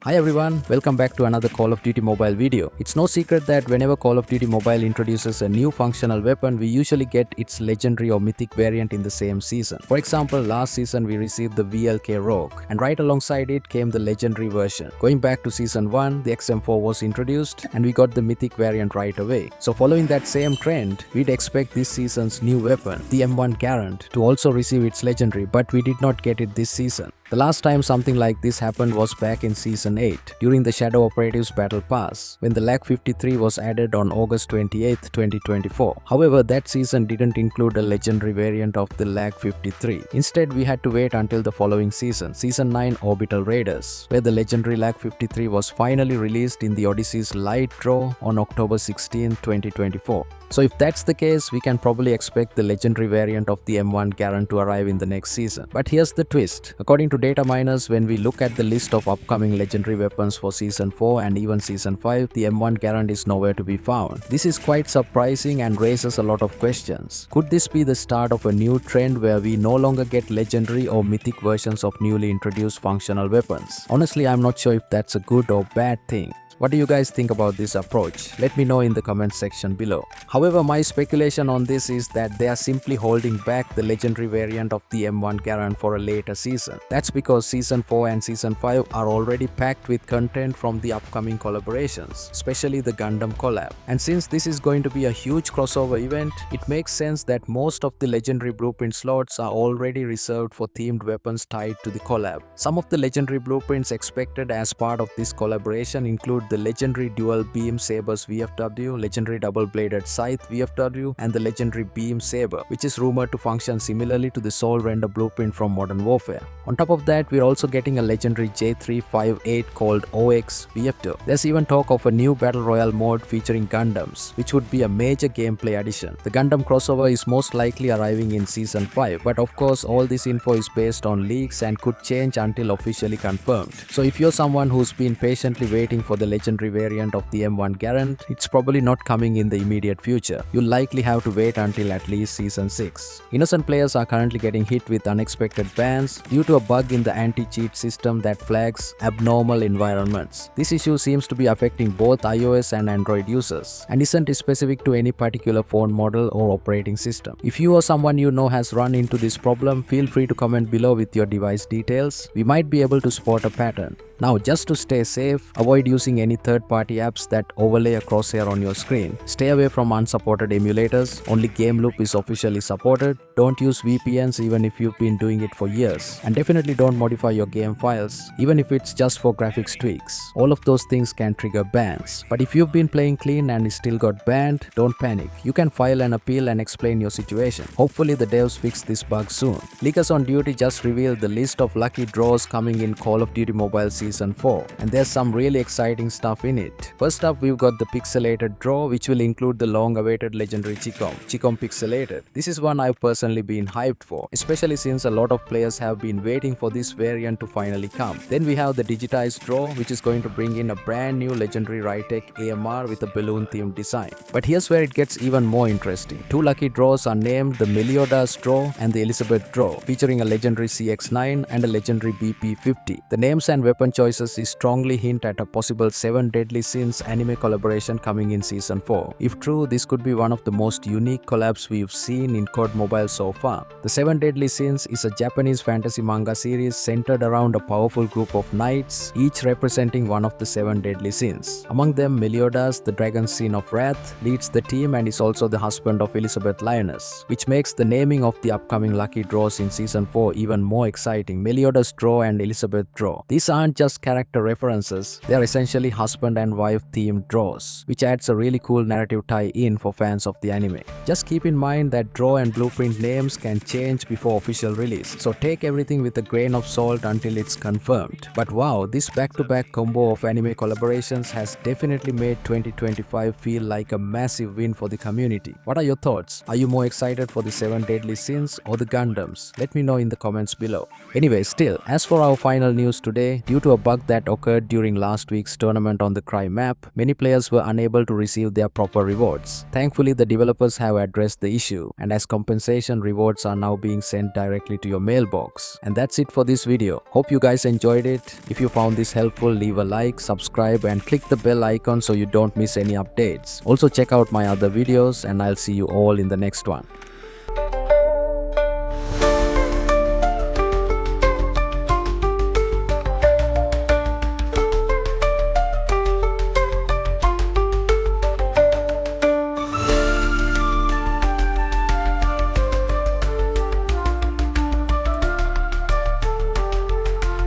Hi everyone, welcome back to another Call of Duty Mobile video. It's no secret that whenever Call of Duty Mobile introduces a new functional weapon, we usually get its legendary or mythic variant in the same season. For example, last season we received the VLK Rogue, and right alongside it came the legendary version. Going back to season 1, the XM4 was introduced and we got the mythic variant right away. So following that same trend, we'd expect this season's new weapon, the M1 Garand, to also receive its legendary, but we did not get it this season. The last time something like this happened was back in Season 8, during the Shadow Operatives Battle Pass, when the Lag 53 was added on August 28, 2024. However, that season didn't include a legendary variant of the Lag 53. Instead, we had to wait until the following season, Season 9 Orbital Raiders, where the legendary Lag 53 was finally released in the Odyssey's Light Draw on October 16, 2024. So if that's the case, we can probably expect the legendary variant of the M1 Garand to arrive in the next season. But here's the twist. According to data miners, when we look at the list of upcoming legendary weapons for Season 4 and even Season 5, the M1 Garand is nowhere to be found. This is quite surprising and raises a lot of questions. Could this be the start of a new trend where we no longer get legendary or mythic versions of newly introduced functional weapons? Honestly, I'm not sure if that's a good or bad thing. What do you guys think about this approach? Let me know in the comment section below. However, my speculation on this is that they are simply holding back the legendary variant of the M1 Garand for a later season. That's because Season 4 and Season 5 are already packed with content from the upcoming collaborations, especially the Gundam Collab. And since this is going to be a huge crossover event, it makes sense that most of the legendary blueprint slots are already reserved for themed weapons tied to the collab. Some of the legendary blueprints expected as part of this collaboration include the legendary dual beam sabers VFW, legendary double-bladed scythe VFW, and the legendary beam saber, which is rumored to function similarly to the Soul Render blueprint from Modern Warfare. On top of that, we're also getting a legendary J358 called OX VFW. There's even talk of a new Battle Royale mode featuring Gundams, which would be a major gameplay addition. The Gundam crossover is most likely arriving in Season 5, but of course all this info is based on leaks and could change until officially confirmed. So if you're someone who's been patiently waiting for the legendary variant of the M1 Garand, it's probably not coming in the immediate future. You'll likely have to wait until at least Season 6. Innocent players are currently getting hit with unexpected bans due to a bug in the anti-cheat system that flags abnormal environments. This issue seems to be affecting both iOS and Android users and isn't specific to any particular phone model or operating system. If you or someone you know has run into this problem, feel free to comment below with your device details. We might be able to spot a pattern. Now, just to stay safe, avoid using any third-party apps that overlay a crosshair on your screen. Stay away from unsupported emulators. Only GameLoop is officially supported. Don't use VPNs even if you've been doing it for years. And definitely don't modify your game files, even if it's just for graphics tweaks. All of those things can trigger bans. But if you've been playing clean and still got banned, don't panic. You can file an appeal and explain your situation. Hopefully the devs fix this bug soon. Leakers on Duty just revealed the list of lucky draws coming in Call of Duty Mobile Season 4, and there's some really exciting stuff in it. First up, we've got the pixelated draw, which will include the long-awaited legendary Chicom Pixelated. This is one I've personally been hyped for, especially since a lot of players have been waiting for this variant to finally come. Then we have the digitized draw, which is going to bring in a brand new legendary Rytech AMR with a balloon-themed design. But here's where it gets even more interesting. Two lucky draws are named the Meliodas draw and the Elizabeth draw, featuring a legendary CX9 and a legendary BP50. The names and weapon choices is strongly hint at a possible 7 Deadly Sins anime collaboration coming in Season 4. If true, this could be one of the most unique collabs we've seen in COD Mobile so far. The 7 Deadly Sins is a Japanese fantasy manga series centered around a powerful group of knights, each representing one of the 7 deadly sins. Among them, Meliodas, the dragon sin of wrath, leads the team and is also the husband of Elizabeth Lioness, which makes the naming of the upcoming lucky draws in Season 4 even more exciting. Meliodas draw and Elizabeth draw. These aren't just character references, they are essentially husband and wife themed draws, which adds a really cool narrative tie-in for fans of the anime. Just keep in mind that draw and blueprint names can change before official release, so take everything with a grain of salt until it's confirmed. But wow, this back-to-back combo of anime collaborations has definitely made 2025 feel like a massive win for the community. What are your thoughts? Are you more excited for the 7 Deadly Sins or the Gundams? Let me know in the comments below. Anyway, still, as for our final news today, due to a bug that occurred during last week's tournament on the Cry map, many players were unable to receive their proper rewards. Thankfully, the developers have addressed the issue, and as compensation subscription rewards are now being sent directly to your mailbox. And that's it for this video. Hope you guys enjoyed it. If you found this helpful, leave a like, subscribe and click the bell icon so you don't miss any updates. Also check out my other videos and I'll see you all in the next one.